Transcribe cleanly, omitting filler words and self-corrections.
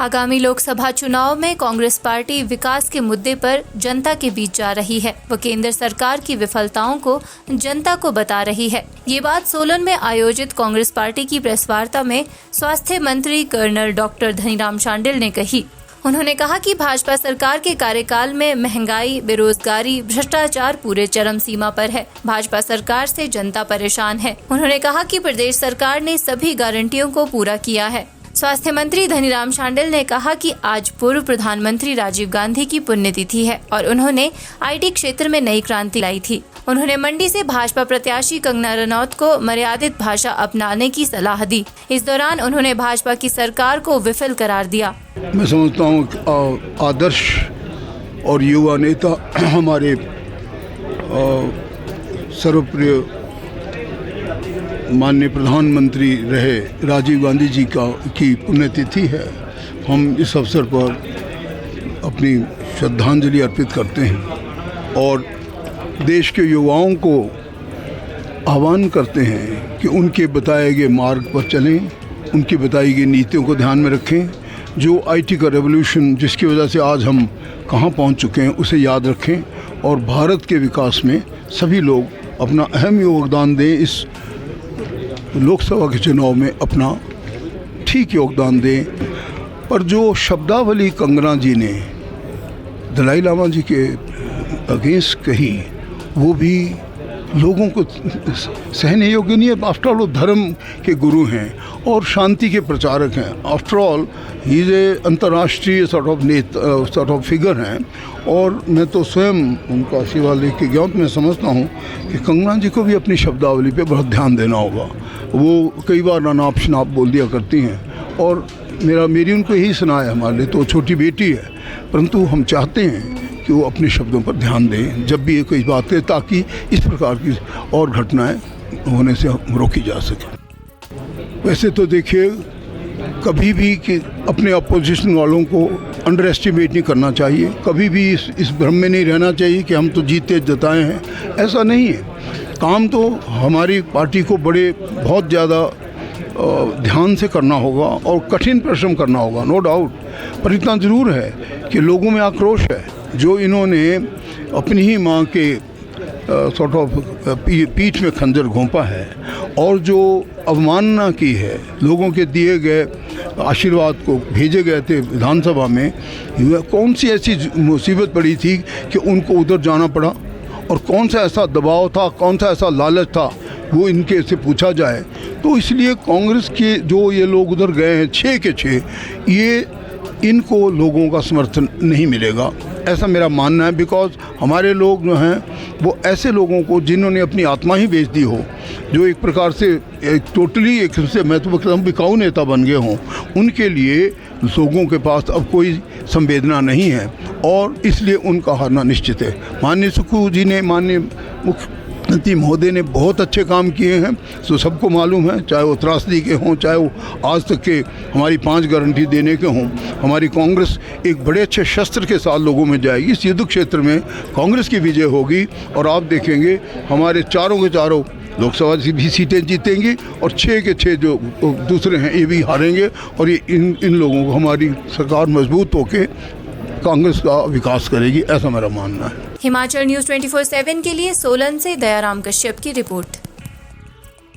आगामी लोकसभा चुनाव में कांग्रेस पार्टी विकास के मुद्दे पर जनता के बीच जा रही है। वो केंद्र सरकार की विफलताओं को जनता को बता रही है। ये बात सोलन में आयोजित कांग्रेस पार्टी की प्रेस वार्ता में स्वास्थ्य मंत्री कर्नल डॉक्टर धनीराम शांडिल ने कही। उन्होंने कहा कि भाजपा सरकार के कार्यकाल में महंगाई, बेरोजगारी, भ्रष्टाचार पूरे चरम सीमा पर है। भाजपा सरकार से जनता परेशान है। उन्होंने कहा कि प्रदेश सरकार ने सभी गारंटियों को पूरा किया है। स्वास्थ्य मंत्री धनीराम शांडिल ने कहा कि आज पूर्व प्रधानमंत्री राजीव गांधी की पुण्यतिथि है और उन्होंने आईटी क्षेत्र में नई क्रांति लाई थी। उन्होंने मंडी से भाजपा प्रत्याशी कंगना रनौत को मर्यादित भाषा अपनाने की सलाह दी। इस दौरान उन्होंने भाजपा की सरकार को विफल करार दिया। मैं समझता हूँ आदर्श और युवा नेता हमारे सर्वप्रिय माननीय प्रधानमंत्री रहे राजीव गांधी जी की पुण्यतिथि है। हम इस अवसर पर अपनी श्रद्धांजलि अर्पित करते हैं और देश के युवाओं को आह्वान करते हैं कि उनके बताए गए मार्ग पर चलें, उनकी बताई गई नीतियों को ध्यान में रखें। जो आईटी का रेवोल्यूशन जिसकी वजह से आज हम कहाँ पहुँच चुके हैं उसे याद रखें और भारत के विकास में सभी लोग अपना अहम योगदान दें। इस लोकसभा के चुनाव में अपना ठीक योगदान दें। पर जो शब्दावली कंगना जी ने दलाई लामा जी के अगेंस्ट कही वो भी लोगों को सहने योग्य नहीं है। आफ्टर ऑल वो धर्म के गुरु हैं और शांति के प्रचारक हैं। आफ्टर ऑल ही इज अंतर्राष्ट्रीय सॉर्ट ऑफ फिगर हैं और मैं तो स्वयं उनका शिवालय के ज्ञान में समझता हूँ कि कंगना जी को भी अपनी शब्दावली पे बहुत ध्यान देना होगा। वो कई बार अनाप शनाप बोल दिया करती हैं और मेरी उनको यही सुना है। हमारे लिए तो छोटी बेटी है, परंतु हम चाहते हैं कि वो अपने शब्दों पर ध्यान दें जब भी ये कोई बात है, ताकि इस प्रकार की और घटनाएं होने से रोकी जा सके। वैसे तो देखिए कभी भी कि अपने अपोजिशन वालों को अंडर एस्टिमेट नहीं करना चाहिए। कभी भी इस भ्रम में नहीं रहना चाहिए कि हम तो जीते जताए हैं। ऐसा नहीं है। काम तो हमारी पार्टी को बहुत ज़्यादा ध्यान से करना होगा और कठिन परिश्रम करना होगा, नो डाउट। पर इतना ज़रूर है कि लोगों में आक्रोश है। जो इन्होंने अपनी ही माँ के सॉर्ट ऑफ पीठ में खंजर घोंपा है और जो अवमानना की है, लोगों के दिए गए आशीर्वाद को भेजे गए थे विधानसभा में, कौन सी ऐसी मुसीबत पड़ी थी कि उनको उधर जाना पड़ा और कौन सा ऐसा दबाव था, कौन सा ऐसा लालच था, वो इनके से पूछा जाए। तो इसलिए कांग्रेस के जो ये लोग उधर गए हैं 6 के 6, ये इनको लोगों का समर्थन नहीं मिलेगा, ऐसा मेरा मानना है। बिकॉज हमारे लोग जो हैं वो ऐसे लोगों को जिन्होंने अपनी आत्मा ही बेच दी हो, जो एक प्रकार से टोटली एक से मैं तो बिकाऊ नेता बन गए हों, उनके लिए लोगों के पास अब कोई संवेदना नहीं है और इसलिए उनका हारना निश्चित है। माननीय सुखू जी ने, माननीय मुख्यमंत्री महोदय ने बहुत अच्छे काम किए हैं, तो सबको मालूम है, चाहे वो त्रासदी के हों, चाहे वो आज तक के हमारी 5 गारंटी देने के हों। हमारी कांग्रेस एक बड़े अच्छे शस्त्र के साथ लोगों में जाएगी। इस युद्ध क्षेत्र में कांग्रेस की विजय होगी और आप देखेंगे हमारे चारों के चारों लोकसभा की सीटें जीतेंगी और 6 के 6 जो दूसरे हैं ये भी हारेंगे और ये इन लोगों को हमारी सरकार मजबूत होकर कांग्रेस का विकास करेगी, ऐसा मेरा मानना है। हिमाचल न्यूज़ 24/7 के लिए सोलन से दयाराम कश्यप की रिपोर्ट।